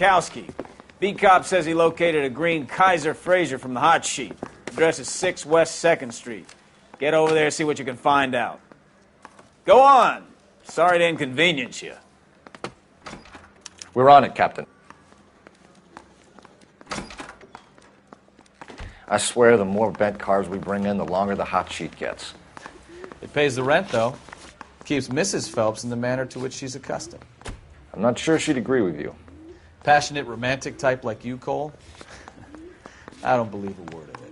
Gronkowski. Beat cop says he located a green Kaiser Fraser from the hot sheet. Address is 6 West 2nd Street. Get over there and see what you can find out. Go on. Sorry to inconvenience you. We're on it, Captain. I swear the more bent cars we bring in, the longer the hot sheet gets. It pays the rent, though. Keeps Mrs. Phelps in the manner to which she's accustomed. I'm not sure she'd agree with you. Passionate, romantic type like you, Cole? I don't believe a word of it.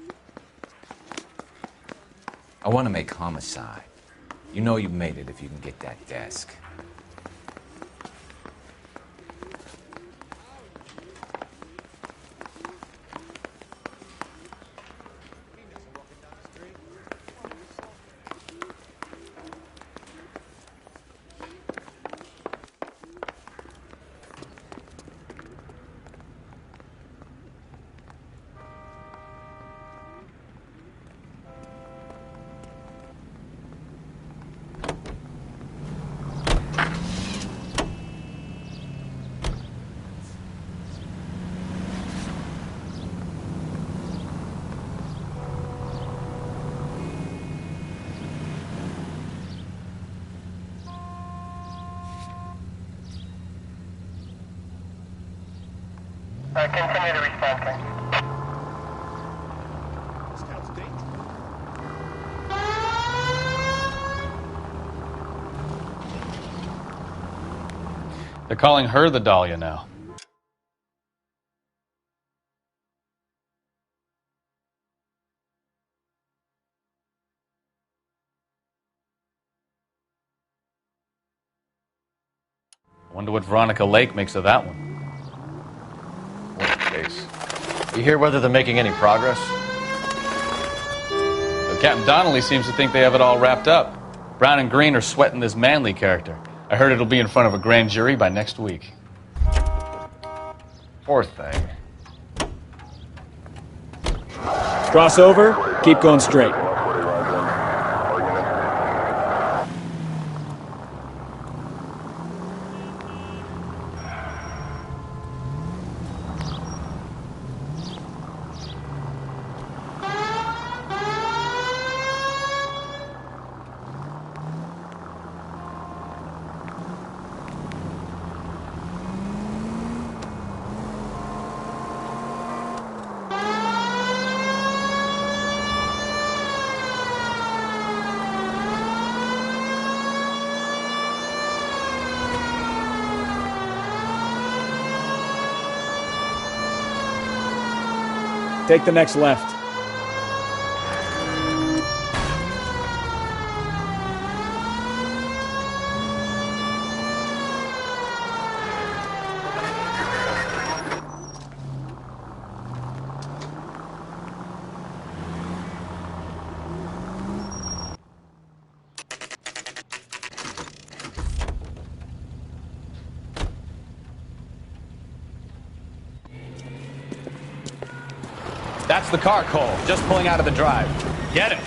I want to make homicide. You know you made it if you can get that desk. Continue to respond, King. They're calling her the Dahlia now. I wonder what Veronica Lake makes of that one. Case. You hear whether they're making any progress? But Captain Donnelly seems to think they have it all wrapped up. Brown and Green are sweating this Manley character. I heard it'll be in front of a grand jury by next week. Poor thing. Cross over, keep going straight. Take the next left. That's the car, Cole. Just pulling out of the drive. Get him.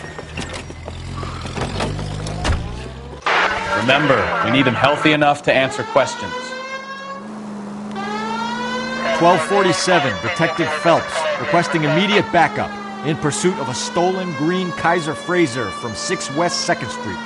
Remember, we need him healthy enough to answer questions. 1247, Detective Phelps, requesting immediate backup in pursuit of a stolen green Kaiser Fraser from 6 West 2nd Street.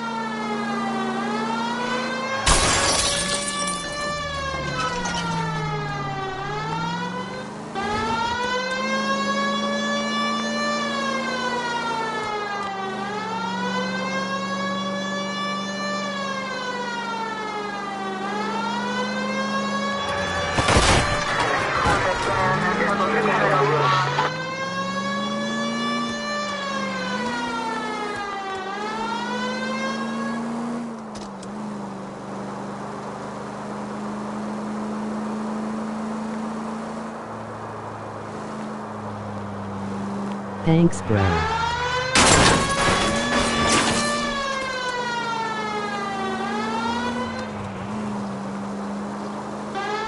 Thanks, bro.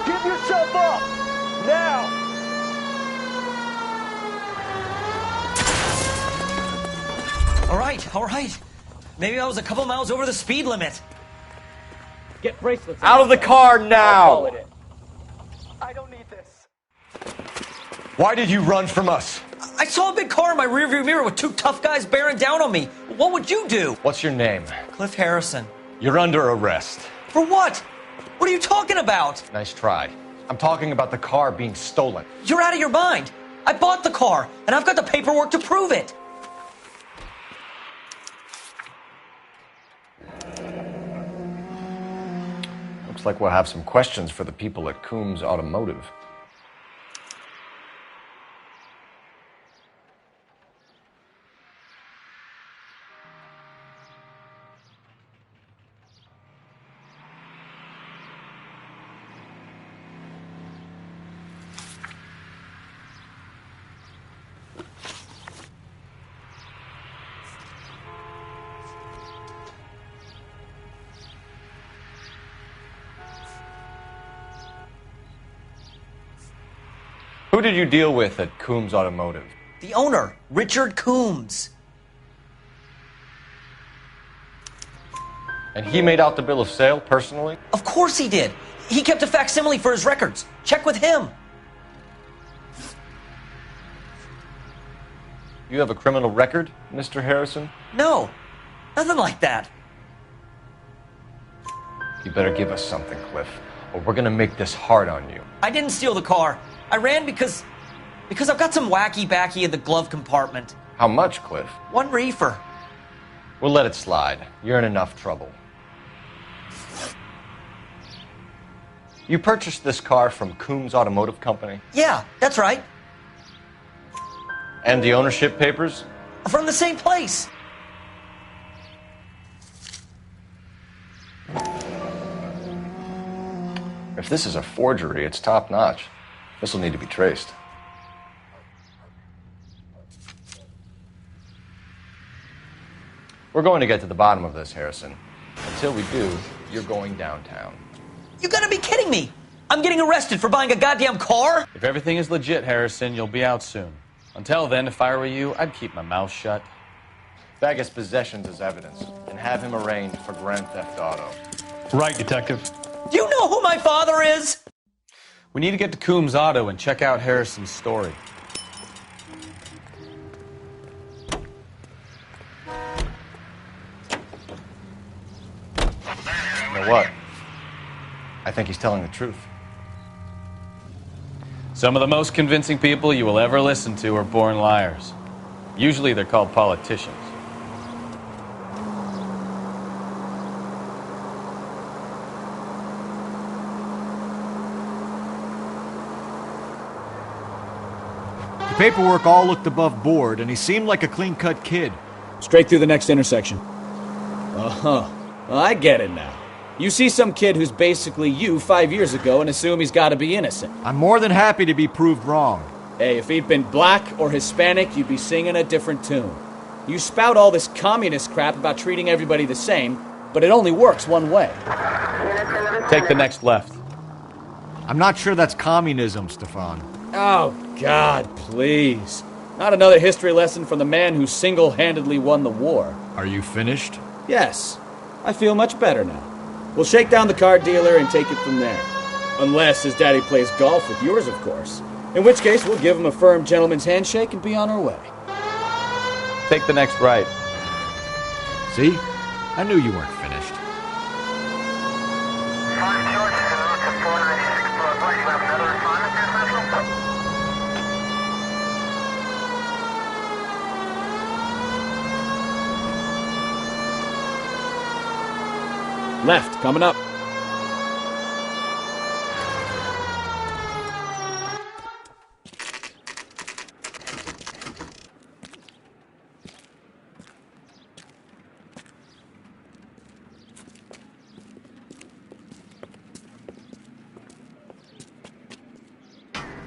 Give yourself up! Now! All right. Maybe I was a couple miles over the speed limit. Get bracelets. Out of the car now! I don't need this. Why did you run from us? I saw a big car in my rearview mirror with two tough guys bearing down on me. What would you do? What's your name? Cliff Harrison. You're under arrest. For what? What are you talking about? Nice try. I'm talking about the car being stolen. You're out of your mind. I bought the car, and I've got the paperwork to prove it. Looks like we'll have some questions for the people at Coombs Automotive. Who did you deal with at Coombs Automotive? The owner, Richard Coombs. And he made out the bill of sale personally? Of course he did. He kept a facsimile for his records. Check with him. You have a criminal record, Mr. Harrison? No, nothing like that. You better give us something, Cliff, or we're gonna make this hard on you. I didn't steal the car. I ran because I've got some wacky backy in the glove compartment. How much, Cliff? 1 reefer. We'll let it slide. You're in enough trouble. You purchased this car from Coombs Automotive Company? Yeah, that's right. And the ownership papers? From the same place. If this is a forgery, it's top-notch. This will need to be traced. We're going to get to the bottom of this, Harrison. Until we do, you're going downtown. You gotta be kidding me. I'm getting arrested for buying a goddamn car? If everything is legit, Harrison, you'll be out soon. Until then, if I were you, I'd keep my mouth shut. Bag his possessions as evidence and have him arraigned for grand theft auto. Right, Detective. Do you know who my father is? We need to get to Coombs Auto and check out Harrison's story. You know what? I think he's telling the truth. Some of the most convincing people you will ever listen to are born liars. Usually they're called politicians. The paperwork all looked above board, and he seemed like a clean-cut kid. Straight through the next intersection. Uh-huh. I get it now. You see some kid who's basically you 5 years ago and assume he's got to be innocent. I'm more than happy to be proved wrong. Hey, if he'd been black or Hispanic, you'd be singing a different tune. You spout all this communist crap about treating everybody the same, but it only works one way. Take the next left. I'm not sure that's communism, Stefan. Oh, God, please. Not another history lesson from the man who single-handedly won the war. Are you finished? Yes, I feel much better now. We'll shake down the car dealer and take it from there. Unless his daddy plays golf with yours, of course. In which case, we'll give him a firm gentleman's handshake and be on our way. Take the next right. See? I knew you weren't finished. 5 George, en route to 496 Broadway. You have another assignment there, Central? Left, coming up.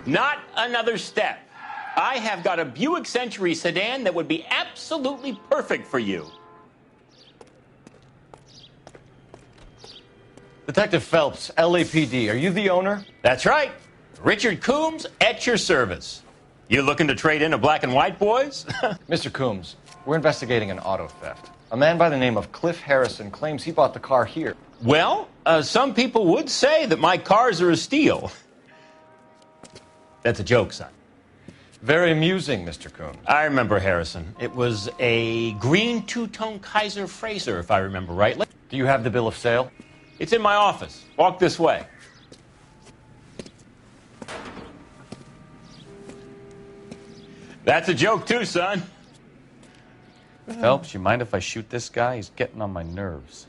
Not another step. I have got a Buick Century sedan that would be absolutely perfect for you. Detective Phelps, LAPD, are you the owner? That's right. Richard Coombs at your service. You looking to trade in a black and white, boys? Mr. Coombs, we're investigating an auto theft. A man by the name of Cliff Harrison claims he bought the car here. Well, some people would say that my cars are a steal. That's a joke, son. Very amusing, Mr. Coon. I remember, Harrison. It was a green two-tone Kaiser Frazer, if I remember right. Do you have the bill of sale? It's in my office. Walk this way. That's a joke, too, son. Phelps, you mind if I shoot this guy? He's getting on my nerves.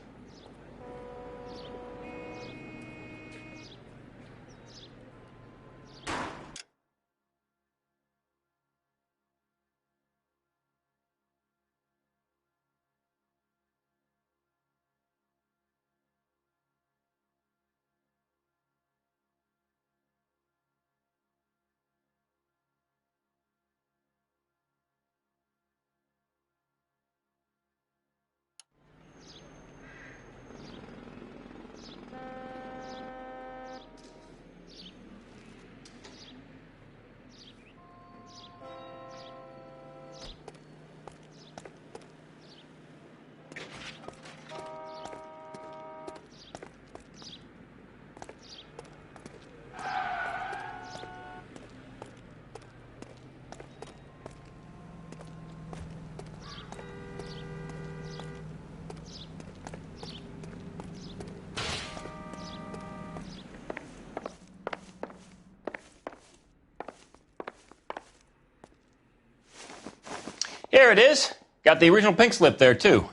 Here it is. Got the original pink slip there, too.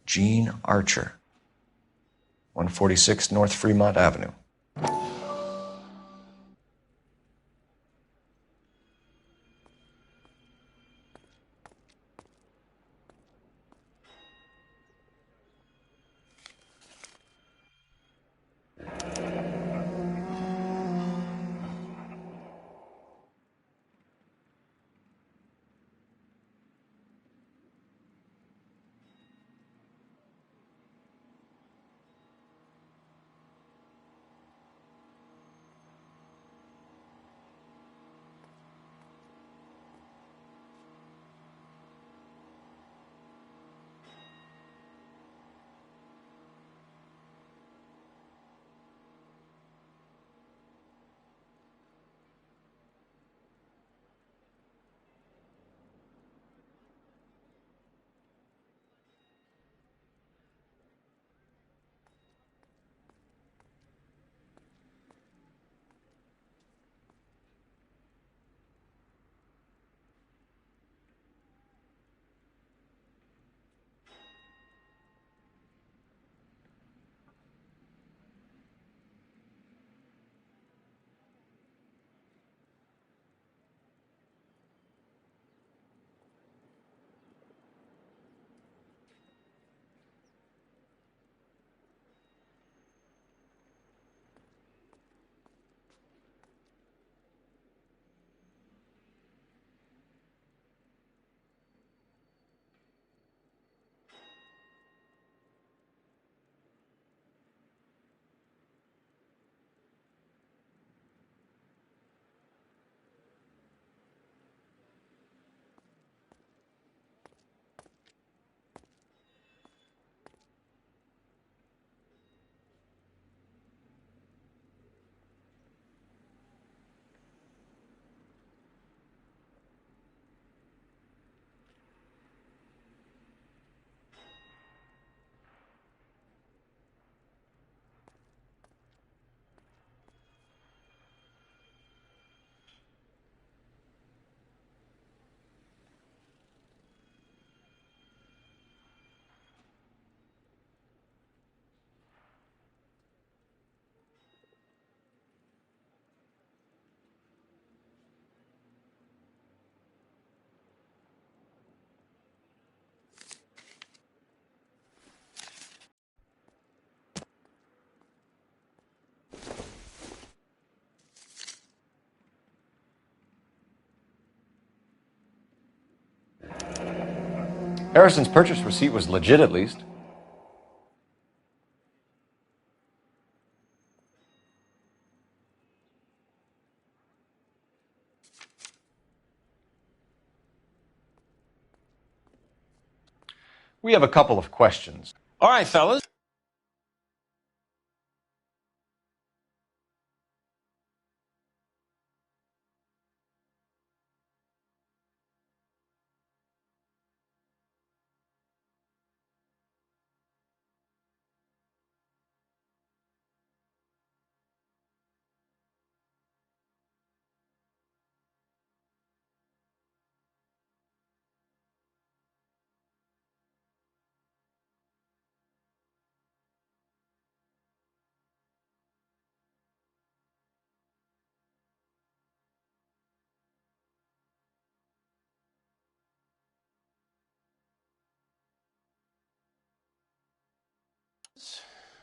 Gene Archer, 146 North Fremont Avenue. Harrison's purchase receipt was legit, at least. We have a couple of questions. All right, fellas.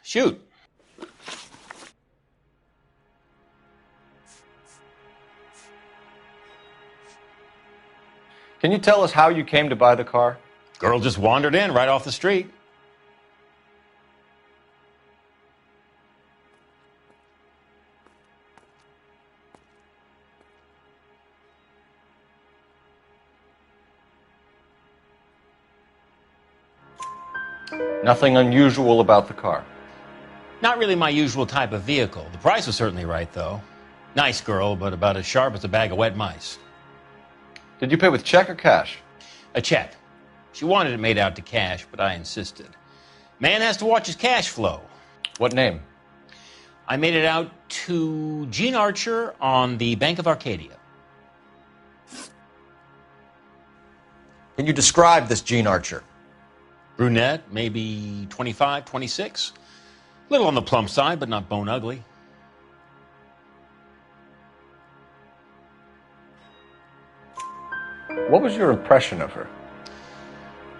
Shoot. Can you tell us how you came to buy the car? Girl just wandered in right off the street. Nothing unusual about the car. Not really my usual type of vehicle. The price was certainly right, though. Nice girl, but about as sharp as a bag of wet mice. Did you pay with check or cash? A check. She wanted it made out to cash, but I insisted. Man has to watch his cash flow. What name? I made it out to Gene Archer on the Bank of Arcadia. Can you describe this Gene Archer? Brunette, maybe 25, 26. Little on the plump side, but not bone ugly. What was your impression of her?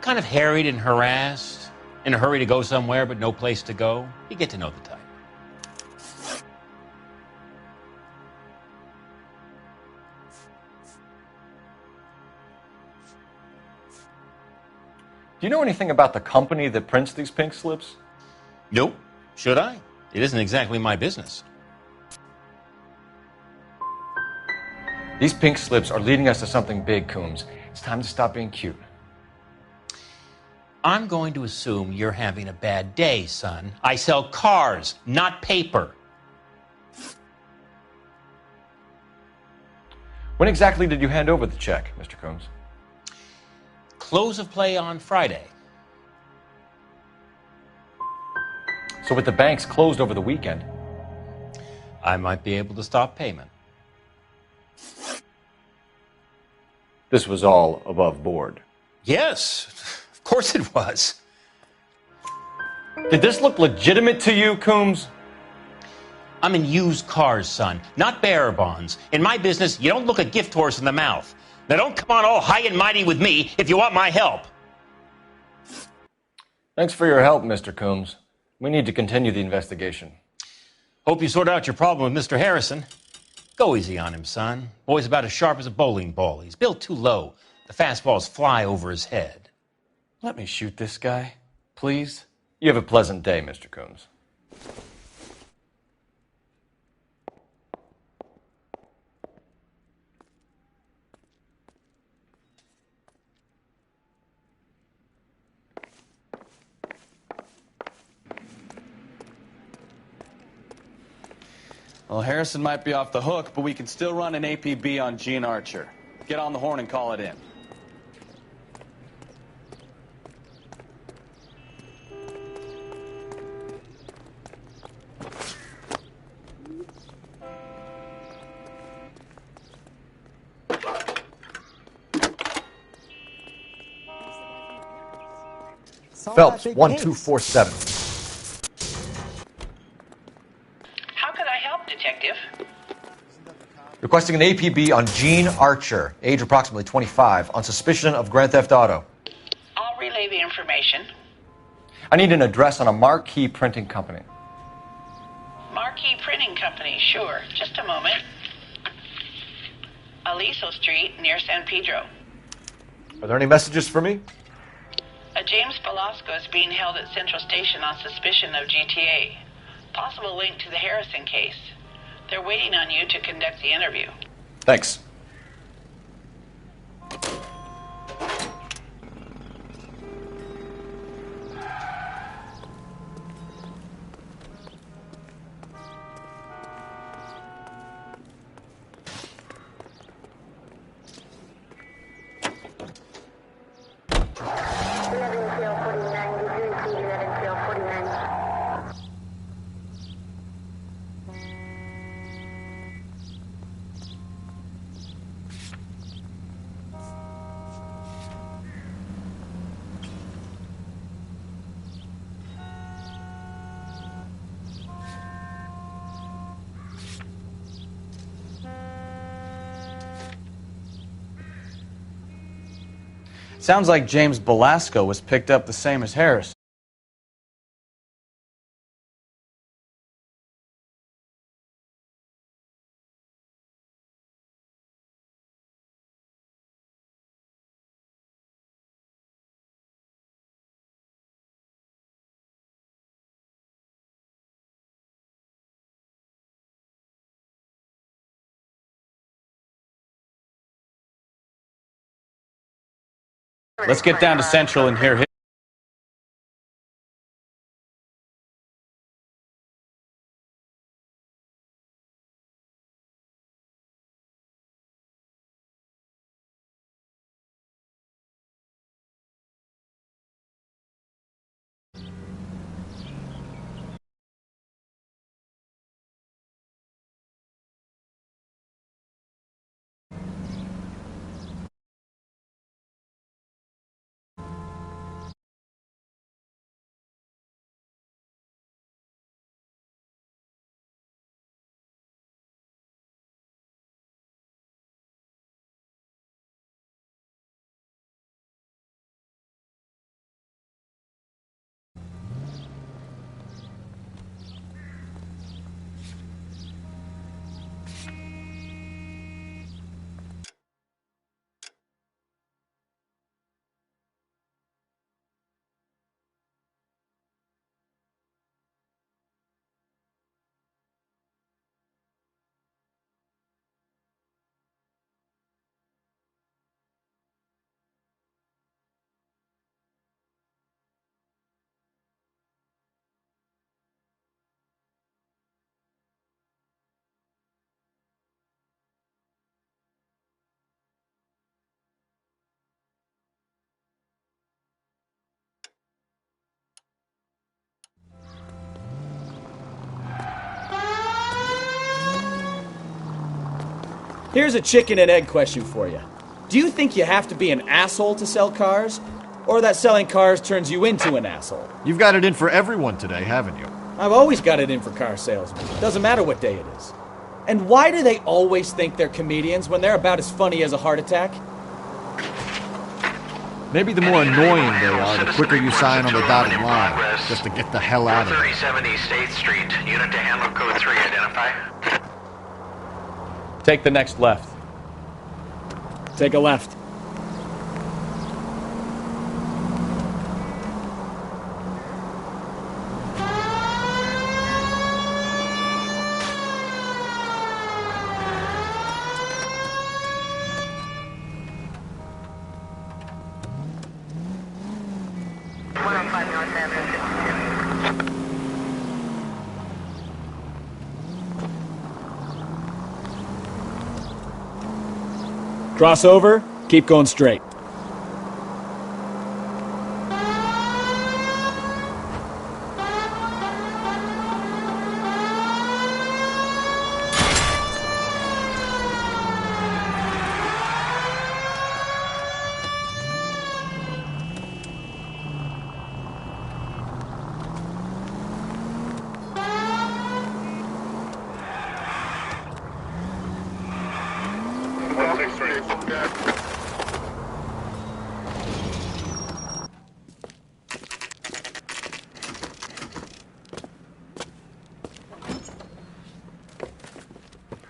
Kind of harried and harassed. In a hurry to go somewhere, but no place to go. You get to know the type. Do you know anything about the company that prints these pink slips? Nope. Should I? It isn't exactly my business. These pink slips are leading us to something big, Coombs. It's time to stop being cute. I'm going to assume you're having a bad day, son. I sell cars, not paper. When exactly did you hand over the check, Mr. Coombs? Close of play on Friday. So with the banks closed over the weekend, I might be able to stop payment. this was all above board. Yes, of course it was. Did this look legitimate to you, Coombs? I'm in used cars, son, not bearer bonds. In my business, you don't look a gift horse in the mouth. Now don't come on all high and mighty with me if you want my help. Thanks for your help, Mr. Coombs. We need to continue the investigation. Hope you sort out your problem with Mr. Harrison. Go easy on him, son. Boy's about as sharp as a bowling ball. He's built too low. The fastballs fly over his head. Let me shoot this guy, please. You have a pleasant day, Mr. Coombs. Well, Harrison might be off the hook, but we can still run an APB on Gene Archer. Get on the horn and call it in. Phelps, 1247. How could I help, Detective? Requesting an APB on Gene Archer, age approximately 25, on suspicion of grand theft auto. I'll relay the information. I need an address on a marquee printing company. Marquee Printing Company, sure. Just a moment. Aliso Street, near San Pedro. Are there any messages for me? A James Velasco is being held at Central Station on suspicion of GTA. Possible link to the Harrison case. They're waiting on you to conduct the interview. Thanks. Sounds like James Belasco was picked up the same as Harris. Let's get down to Central and hear his. Here's a chicken and egg question for you. Do you think you have to be an asshole to sell cars? Or that selling cars turns you into an asshole? You've got it in for everyone today, haven't you? I've always got it in for car salesmen. Doesn't matter what day it is. And why do they always think they're comedians when they're about as funny as a heart attack? Maybe the more annoying they are, the quicker you sign on the dotted line, just to get the hell out of it. 37 East State Street. Unit to handle code 3. Identify. Take the next left. Take a left. Cross over, keep going straight.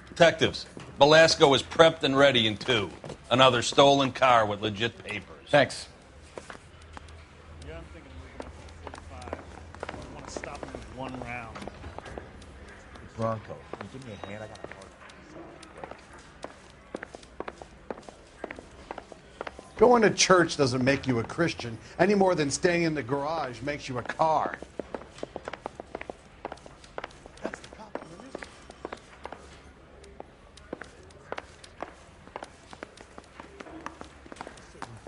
Detectives, Belasco is prepped and ready in 2. Another stolen car with legit papers. Thanks. Yeah, I'm thinking of moving up to 45. I want to stop him with one round. Bronco, can you give me a hand? I got a heart. Going to church doesn't make you a Christian any more than staying in the garage makes you a car.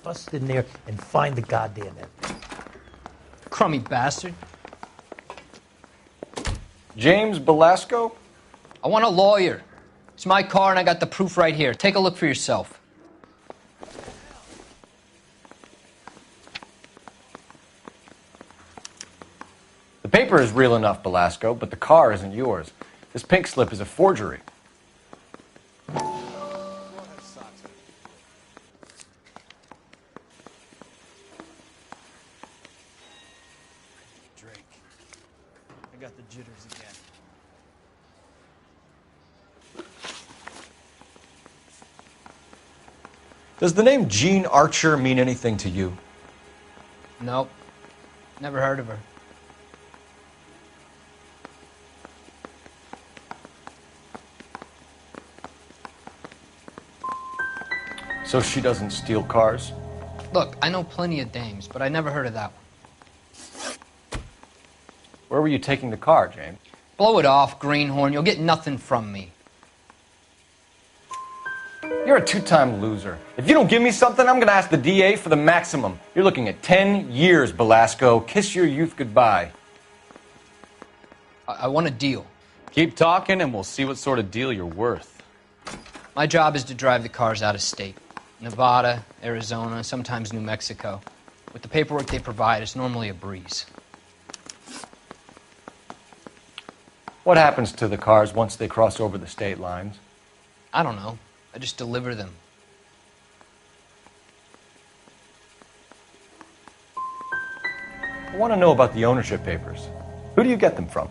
Bust in there and find the goddamn end. Crummy bastard. James Belasco? I want a lawyer. It's my car and I got the proof right here. Take a look for yourself. The paper is real enough, Belasco, but the car isn't yours. This pink slip is a forgery. I got the jitters again. Does the name Jean Archer mean anything to you? Nope. Never heard of her. So she doesn't steal cars? Look, I know plenty of dames, but I never heard of that one. Where were you taking the car, James? Blow it off, greenhorn. You'll get nothing from me. You're a two-time loser. If you don't give me something, I'm going to ask the DA for the maximum. You're looking at 10 years, Belasco. Kiss your youth goodbye. I want a deal. Keep talking and we'll see what sort of deal you're worth. My job is to drive the cars out of state. Nevada, Arizona, sometimes New Mexico. With the paperwork they provide, it's normally a breeze. What happens to the cars once they cross over the state lines? I don't know. I just deliver them. I want to know about the ownership papers. Who do you get them from?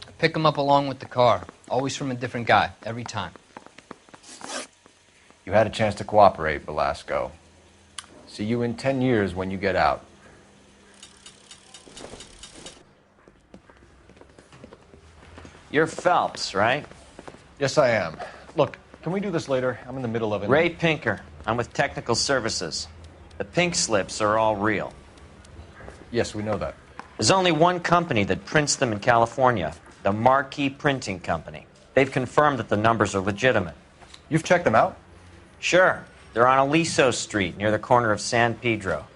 I pick them up along with the car. Always from a different guy, every time. You had a chance to cooperate, Belasco. See you in 10 years when you get out. You're Phelps, right? Yes, I am. Look, can we do this later? I'm in the middle of it. Ray Pinker. I'm with Technical Services. The pink slips are all real. Yes, we know that. There's only one company that prints them in California, the Marquee Printing Company. They've confirmed that the numbers are legitimate. You've checked them out? Sure. They're on Aliso Street, near the corner of San Pedro.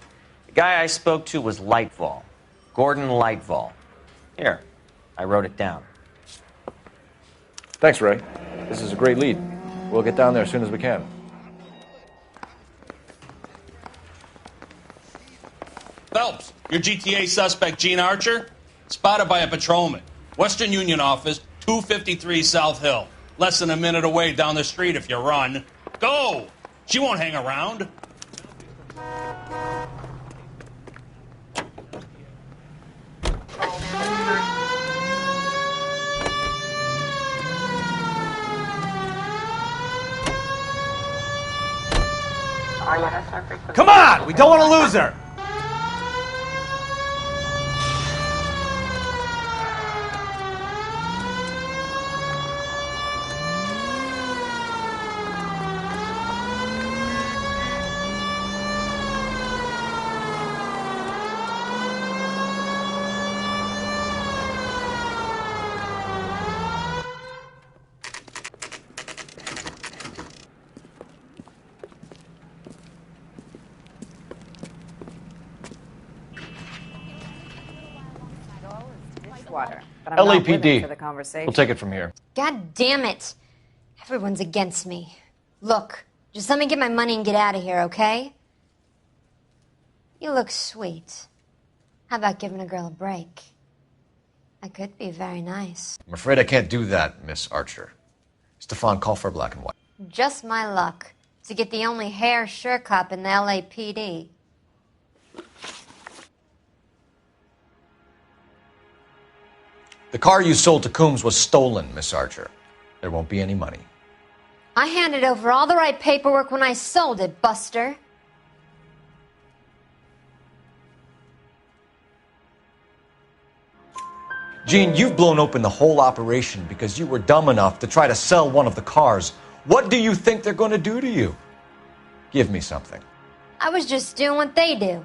The guy I spoke to was Lightval. Gordon Lightval. Here, I wrote it down. Thanks, Ray. This is a great lead. We'll get down there as soon as we can. Phelps, your GTA suspect, Jean Archer, spotted by a patrolman. Western Union office, 253 South Hill. Less than a minute away down the street if you run. Go! She won't hang around. Come on! We don't want to lose her! Water, but I'm not living LAPD. for the conversation. We'll take it from here. God damn it. Everyone's against me. Look, just let me get my money and get out of here, okay? You look sweet. How about giving a girl a break? I could be very nice. I'm afraid I can't do that, Miss Archer. Stefan, call for black and white. Just my luck to get the only hair sure cop in the LAPD. The car you sold to Coombs was stolen, Miss Archer. There won't be any money. I handed over all the right paperwork when I sold it, Buster. Jean, you've blown open the whole operation because you were dumb enough to try to sell one of the cars. What do you think they're going to do to you? Give me something. I was just doing what they do.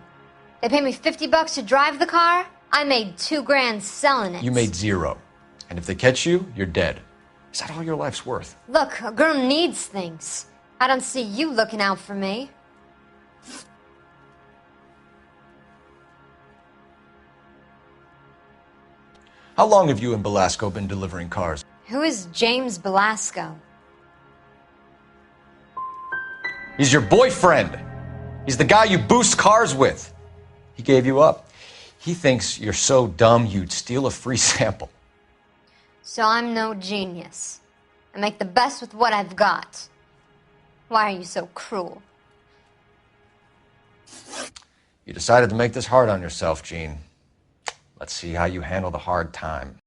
They paid me $50 to drive the car. I made $2 grand selling it. You made zero. And if they catch you, you're dead. Is that all your life's worth? Look, a girl needs things. I don't see you looking out for me. How long have you and Belasco been delivering cars? Who is James Belasco? He's your boyfriend. He's the guy you boost cars with. He gave you up. He thinks you're so dumb you'd steal a free sample. So I'm no genius. I make the best with what I've got. Why are you so cruel? You decided to make this hard on yourself, Jean. Let's see how you handle the hard time.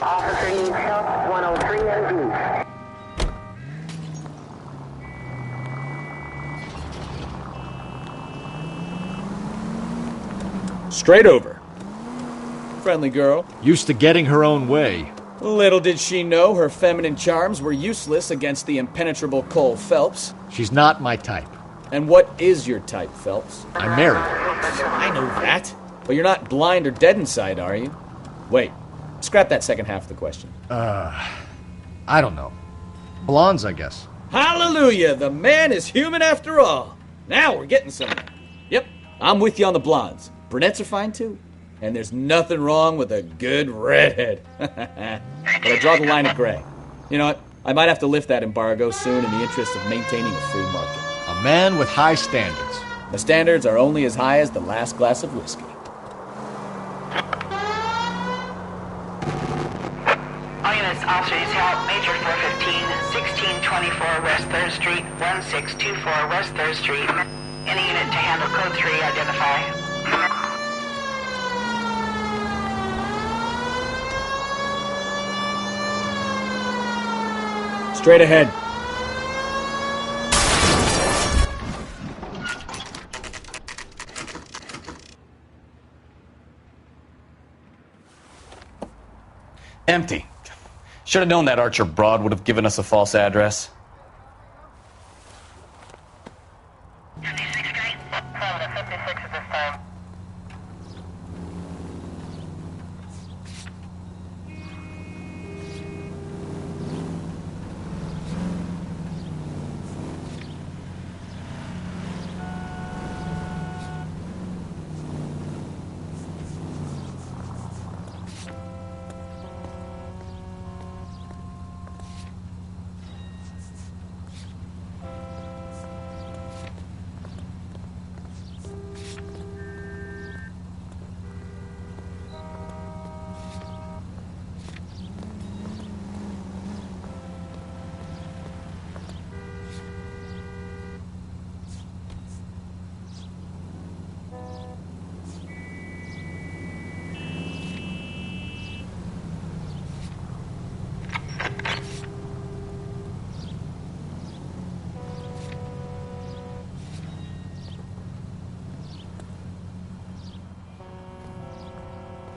Officer needs help, 103 MD. Straight over. Friendly girl. Used to getting her own way. Little did she know her feminine charms were useless against the impenetrable Cole Phelps. She's not my type. And what is your type, Phelps? I'm married. I know that. But you're not blind or dead inside, are you? Wait. Scrap that second half of the question. I don't know. Blondes, I guess. Hallelujah! The man is human after all. Now we're getting somewhere. Yep, I'm with you on the blondes. Brunettes are fine too. And there's nothing wrong with a good redhead. But I draw the line at gray. You know what? I might have to lift that embargo soon in the interest of maintaining a free market. A man with high standards. The standards are only as high as the last glass of whiskey. All units, officers help. Major 415, 1624 West 3rd Street, 1624 West 3rd Street. Any unit to handle code 3, identify. Straight ahead. Empty. Should have known that Archer broad would have given us a false address.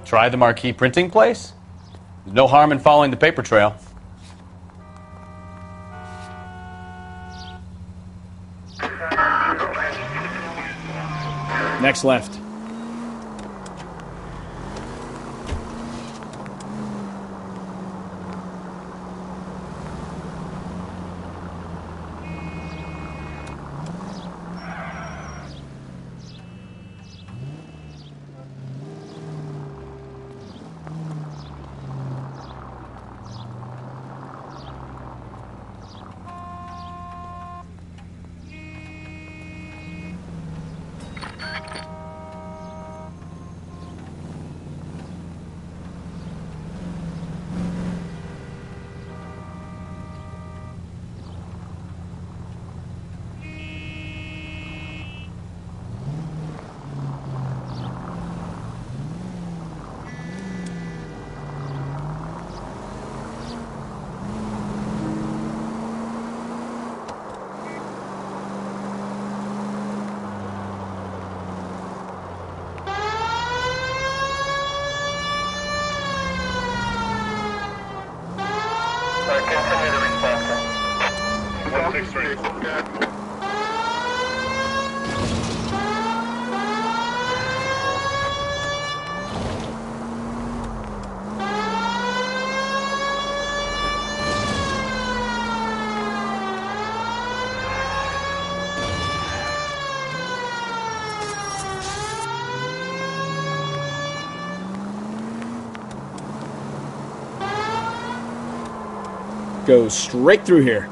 Try the marquee printing place? There's no harm in following the paper trail. Next left. Go straight through here.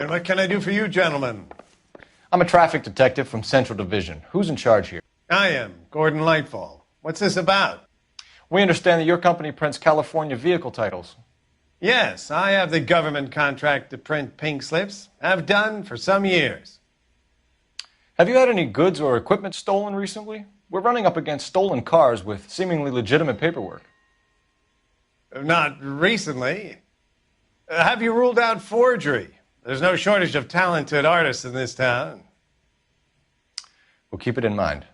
And what can I do for you, gentlemen? I'm a traffic detective from Central Division. Who's in charge here? I am, Gordon Lightfall. What's this about? We understand that your company prints California vehicle titles. Yes, I have the government contract to print pink slips. I've done for some years. Have you had any goods or equipment stolen recently? We're running up against stolen cars with seemingly legitimate paperwork. Not recently. Have you ruled out forgery? There's no shortage of talented artists in this town. We'll keep it in mind.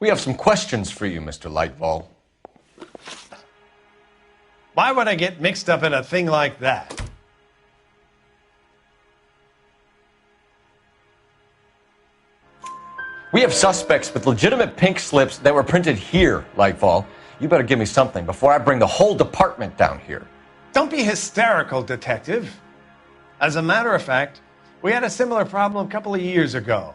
We have some questions for you, Mr. Lightfall. Why would I get mixed up in a thing like that? We have suspects with legitimate pink slips that were printed here, Lightfall. You better give me something before I bring the whole department down here. Don't be hysterical, Detective. As a matter of fact, we had a similar problem a couple of years ago.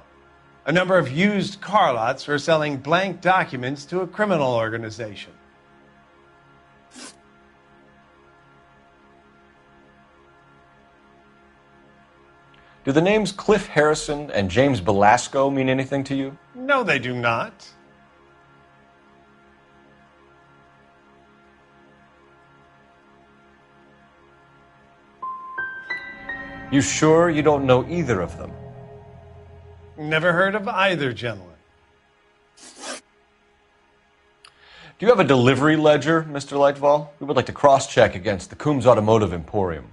A number of used car lots were selling blank documents to a criminal organization. Do the names Cliff Harrison and James Belasco mean anything to you? No, they do not. You sure you don't know either of them? Never heard of either gentleman. Do you have a delivery ledger, Mr. Lightfall? We would like to cross-check against the Coombs Automotive Emporium.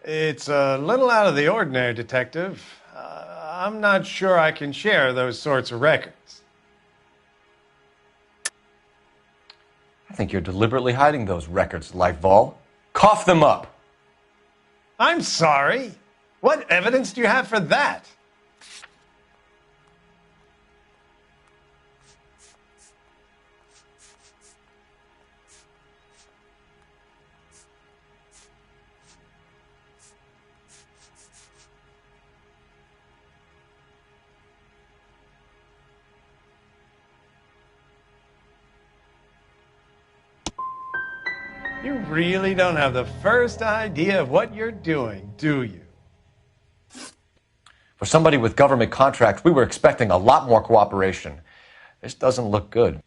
It's a little out of the ordinary, Detective. I'm not sure I can share those sorts of records. I think you're deliberately hiding those records, Lightfall. Cough them up! I'm sorry. What evidence do you have for that? You really don't have the first idea of what you're doing, do you? For somebody with government contracts, we were expecting a lot more cooperation. This doesn't look good.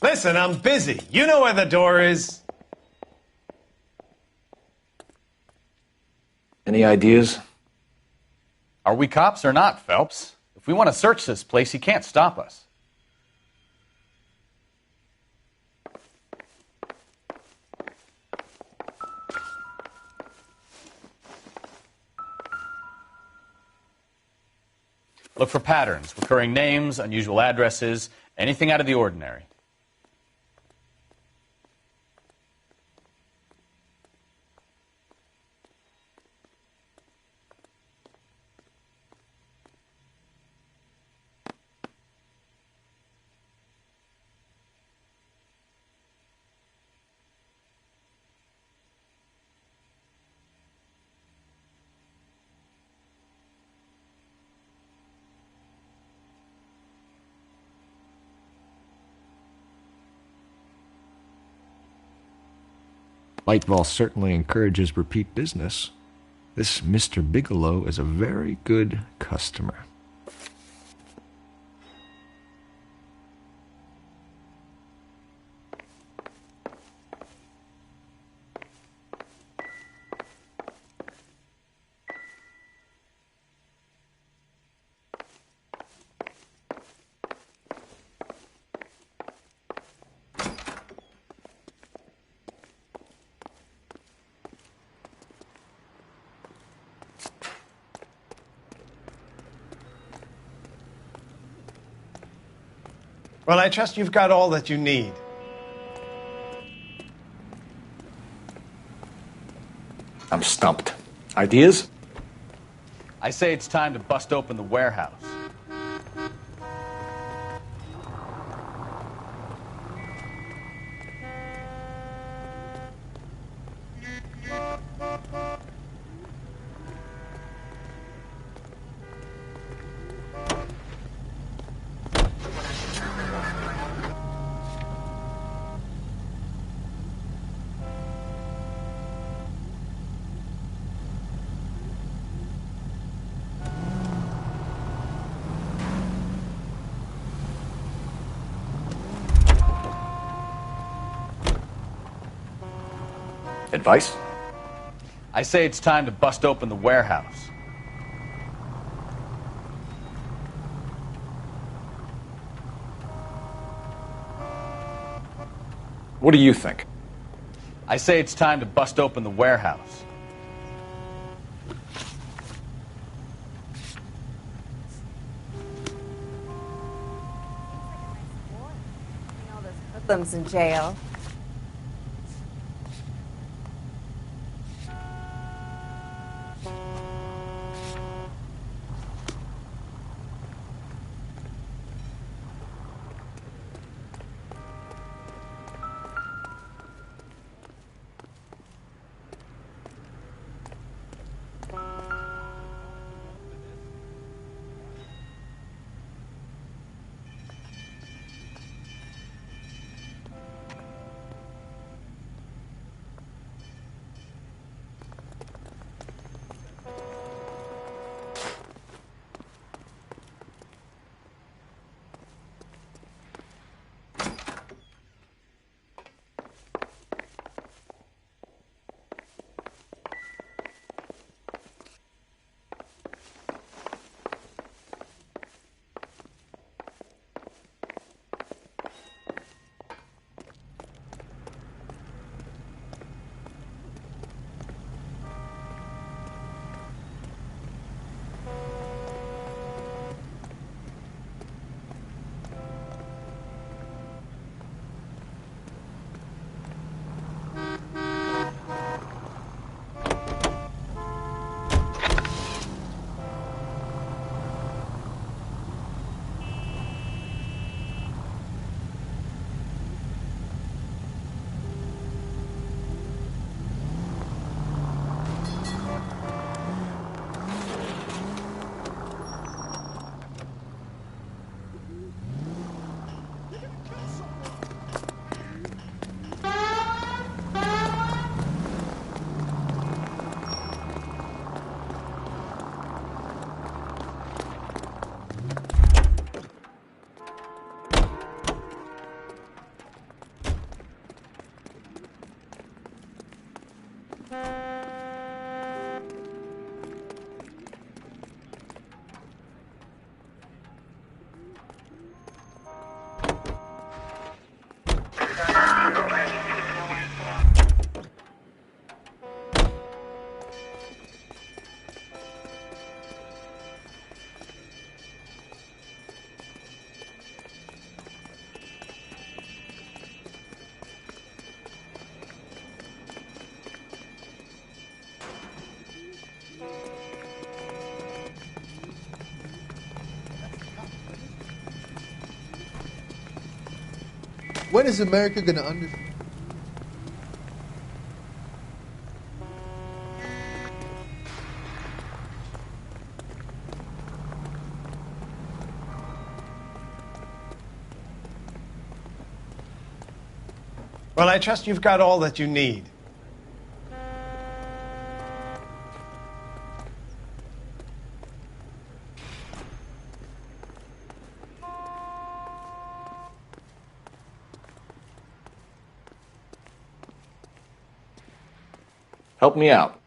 Listen, I'm busy. You know where the door is. Any ideas? Are we cops or not, Phelps? If we want to search this place, he can't stop us. Look for patterns, recurring names, unusual addresses, anything out of the ordinary. Lightfall certainly encourages repeat business. This Mr. Bigelow is a very good customer. Well, I trust you've got all that you need. I'm stumped. Ideas? I say it's time to bust open the warehouse. Advice? I say it's time to bust open the warehouse. What do you think? I say it's time to bust open the warehouse. Hoodlums in jail. When is America going to understand? Well, I trust you've got all that you need. Help me out.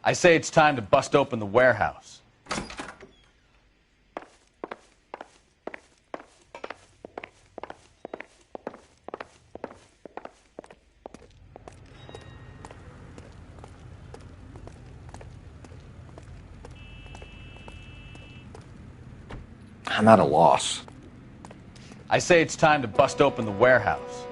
I say it's time to bust open the warehouse. I'm at a loss. I say it's time to bust open the warehouse.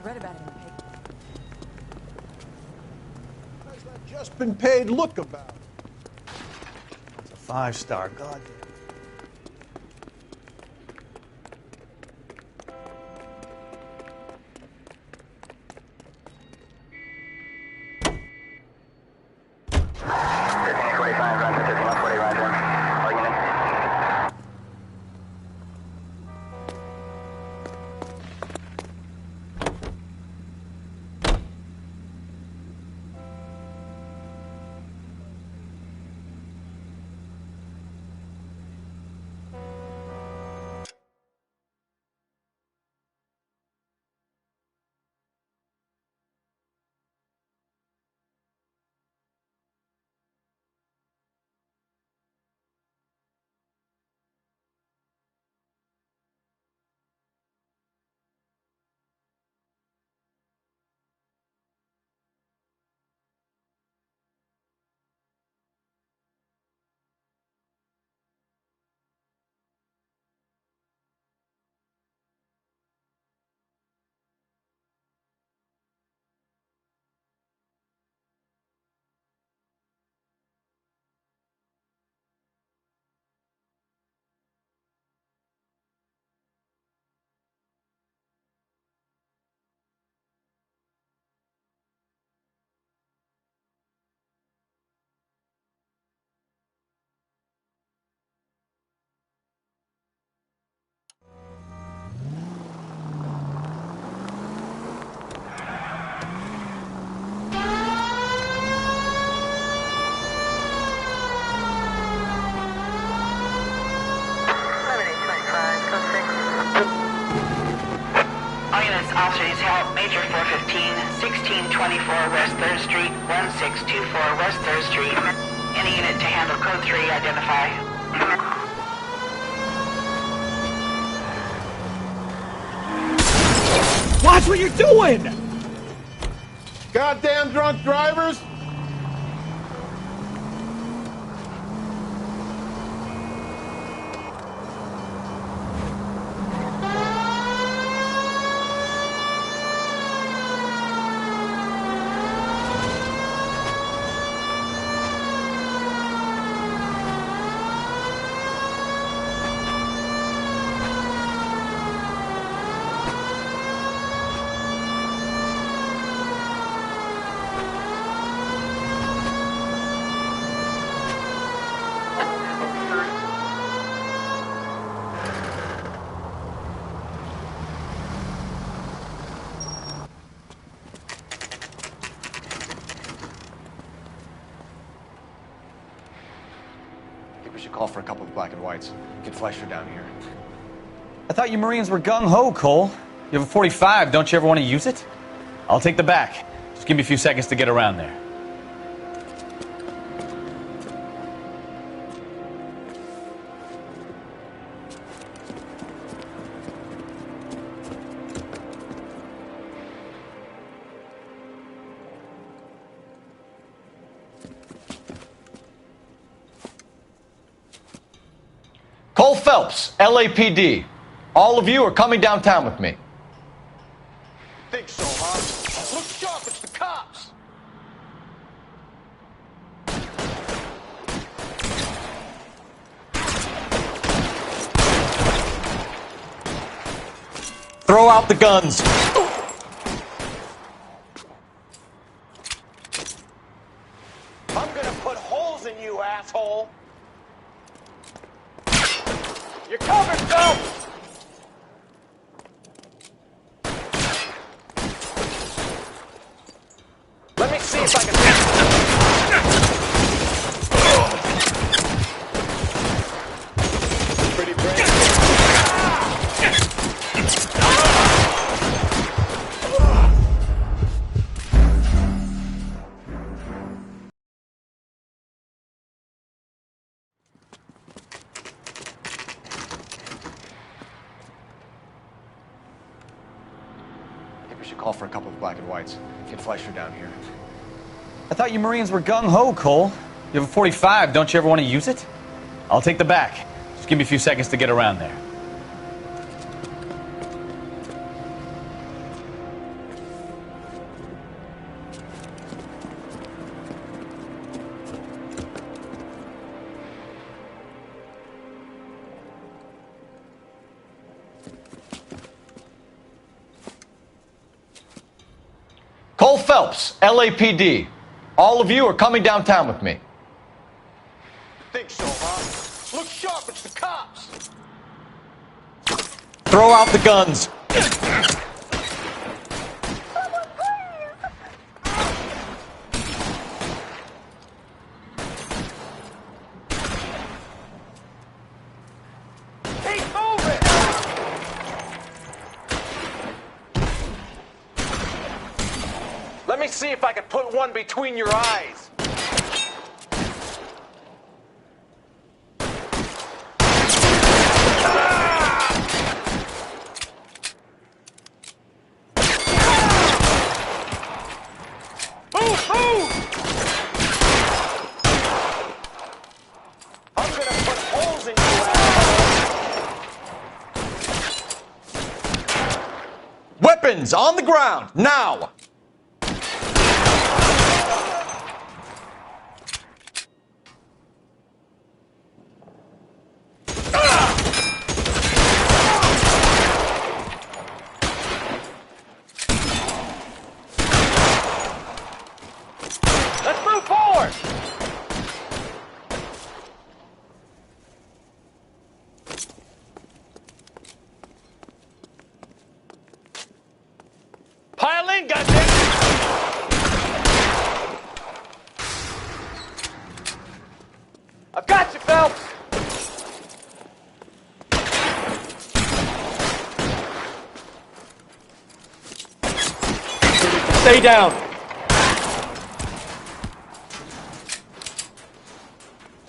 I read about it in the paper. How's that just been paid look about? It's a 5-star. God. Officers help Major 415, 1624 West 3rd Street, 1624 West 3rd Street. Any unit to handle code 3, identify. Watch what you're doing! Goddamn drunk drivers! think we should call for a couple of black and whites. Get Fleischer down here. I thought you Marines were gung-ho, Cole. You have a 45. Don't you ever want to use it? I'll take the back. Just give me a few seconds to get around there. Cole Phelps, LAPD. All of you are coming downtown with me. Think so, huh? Look sharp, it's the cops! Throw out the guns. I'm gonna put holes in you, asshole! You're covered, Phelps! Let me see if I can... Pretty brave. I think we should call for a couple of black and whites. Get Fleischer down here. I thought you Marines were gung-ho, Cole. You have a 45. Don't you ever want to use it? I'll take the back. Just give me a few seconds to get around there. Cole Phelps, LAPD. All of you are coming downtown with me. Think so, huh? Look sharp, it's the cops! Throw out the guns. Keep moving! Let me see if I can put one between your eyes. Move, move! I'm gonna put holes in you, asshole! Weapons on the ground, now! Let's move forward! Pile in, goddamn! I've got you, Phelps! Stay down.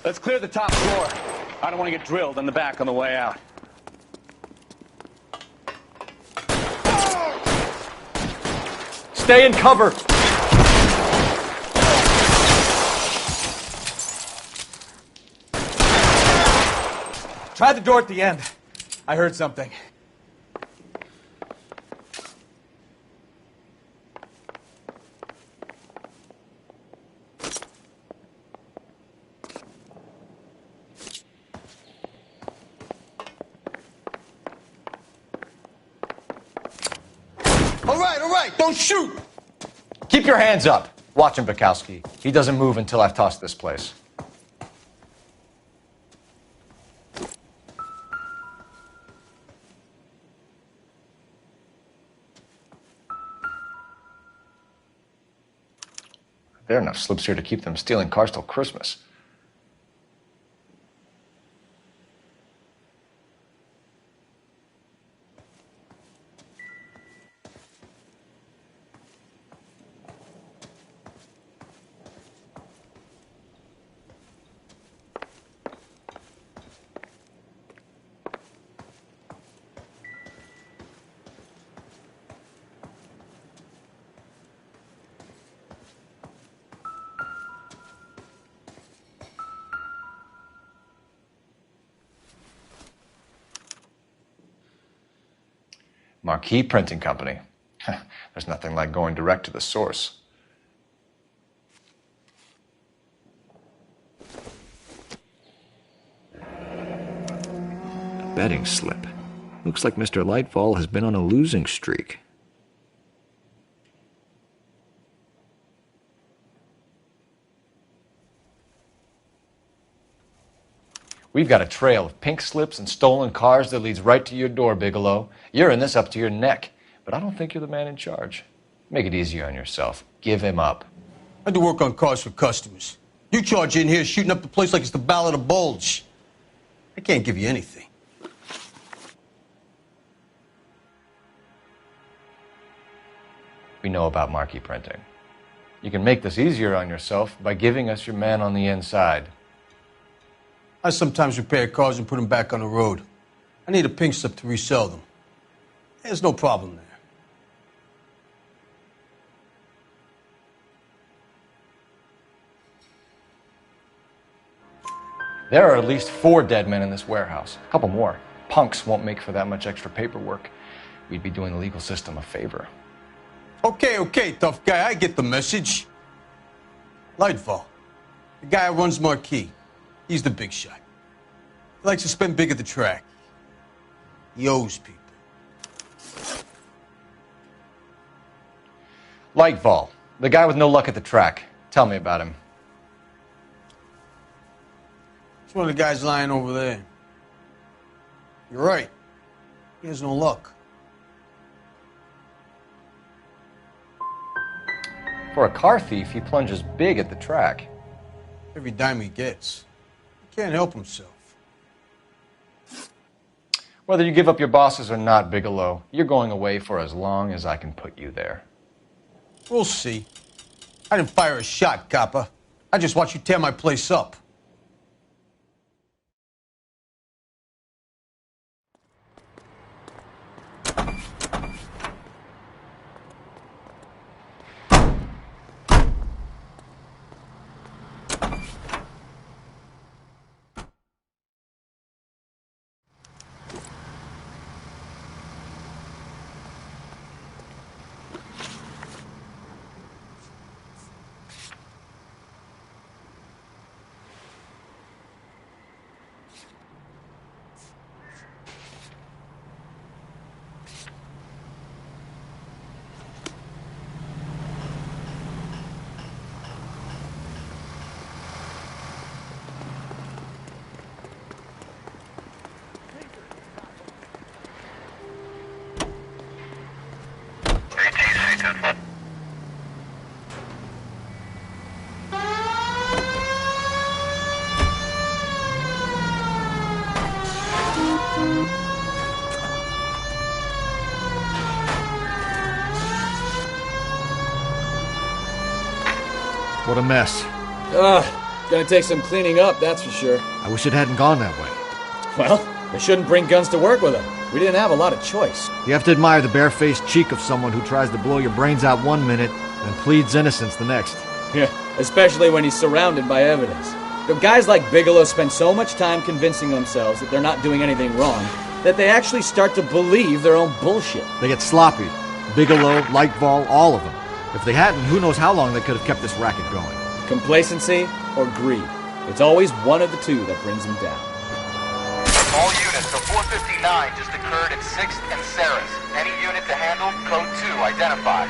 Let's clear the top floor. I don't want to get drilled in the back on the way out. Stay in cover. Try the door at the end. I heard something. All right, don't shoot! Keep your hands up. Watch him, Bukowski. He doesn't move until I've tossed this place. There are enough slips here to keep them stealing cars till Christmas. Marquee Printing Company. There's nothing like going direct to the source. A betting slip. Looks like Mr. Lightfall has been on a losing streak. We've got a trail of pink slips and stolen cars that leads right to your door, Bigelow. You're in this up to your neck, but I don't think you're the man in charge. Make it easier on yourself. Give him up. I do work on cars for customers. You charge in here shooting up the place like it's the Ballad of Bulge. I can't give you anything. We know about Marquee Printing. You can make this easier on yourself by giving us your man on the inside. I sometimes repair cars and put them back on the road. I need a pink slip to resell them. There's no problem there. There are at least 4 dead men in this warehouse. A couple more. Punks won't make for that much extra paperwork. We'd be doing the legal system a favor. Okay, tough guy. I get the message. Lightfall, the guy who runs Marquee. He's the big shot. He likes to spend big at the track. He owes people. Lightfall, the guy with no luck at the track. Tell me about him. It's one of the guys lying over there. You're right. He has no luck. For a car thief, he plunges big at the track. Every dime he gets. He can't help himself. Whether you give up your bosses or not, Bigelow, you're going away for as long as I can put you there. We'll see. I didn't fire a shot, copper. I just watched you tear my place up. What a mess. Gonna take some cleaning up, that's for sure. I wish it hadn't gone that way. Well, they shouldn't bring guns to work with them. We didn't have a lot of choice. You have to admire the barefaced cheek of someone who tries to blow your brains out one minute and pleads innocence the next. Yeah, especially when he's surrounded by evidence. The guys like Bigelow spend so much time convincing themselves that they're not doing anything wrong that they actually start to believe their own bullshit. They get sloppy. Bigelow, Lightfall, all of them. If they hadn't, who knows how long they could have kept this racket going. Complacency or greed. It's always one of the two that brings them down. All units, the 459 just occurred at 6th and Saris. Any unit to handle, code 2, identified.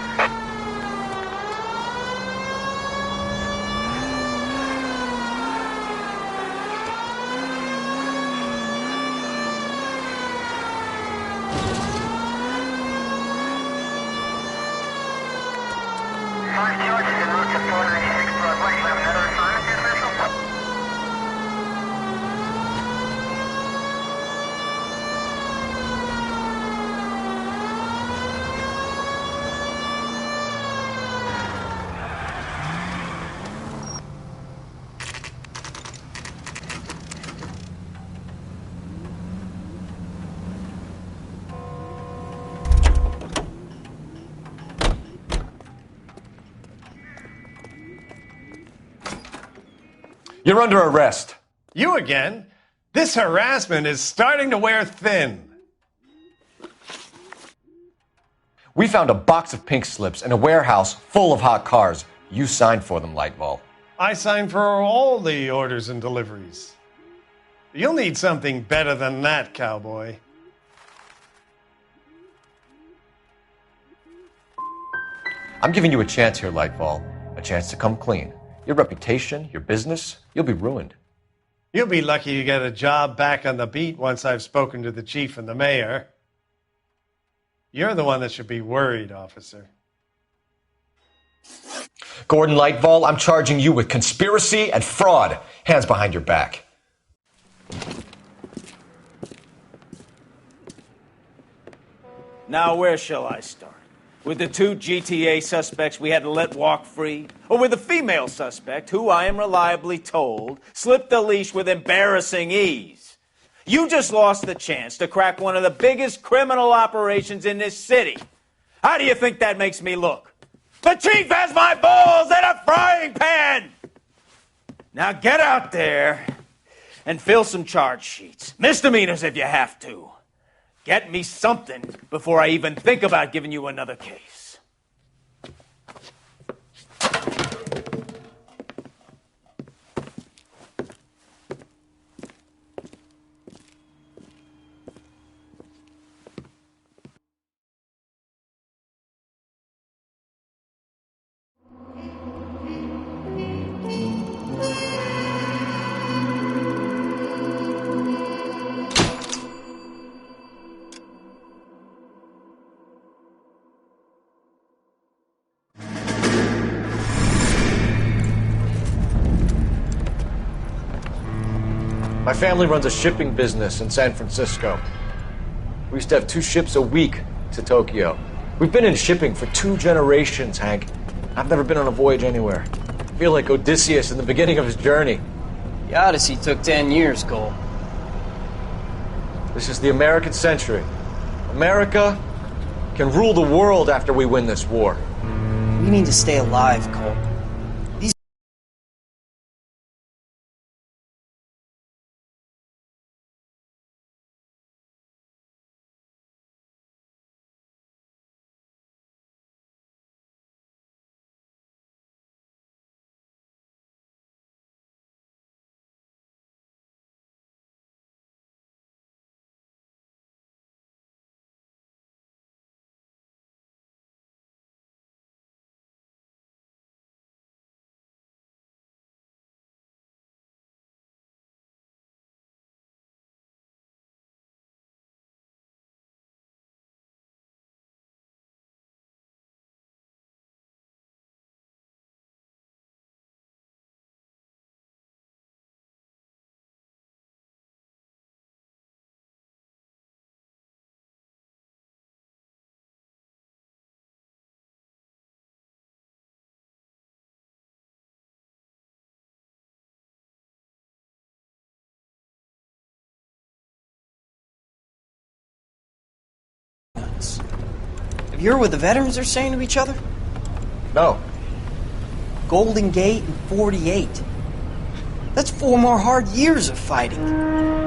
You're under arrest. You again? This harassment is starting to wear thin. We found a box of pink slips in a warehouse full of hot cars. You signed for them, Lightval. I signed for all the orders and deliveries. You'll need something better than that, cowboy. I'm giving you a chance here, Lightval. A chance to come clean. Your reputation, your business, you'll be ruined. You'll be lucky to get a job back on the beat once I've spoken to the chief and the mayor. You're the one that should be worried, officer. Gordon Lightval, I'm charging you with conspiracy and fraud. Hands behind your back. Now, where shall I start? With the 2 GTA suspects we had to let walk free? Or with the female suspect, who I am reliably told slipped the leash with embarrassing ease? You just lost the chance to crack one of the biggest criminal operations in this city. How do you think that makes me look? The chief has my balls in a frying pan! Now get out there and fill some charge sheets. Misdemeanors if you have to. Get me something before I even think about giving you another case. My family runs a shipping business in San Francisco. We used to have 2 ships a week to Tokyo. We've been in shipping for 2 generations, Hank. I've never been on a voyage anywhere. I feel like Odysseus in the beginning of his journey. The Odyssey took 10 years, Cole. This is the American century. America can rule the world after we win this war. We need to stay alive, Cole. Have you heard what the veterans are saying to each other? No. Golden Gate and 48. That's 4 more hard years of fighting.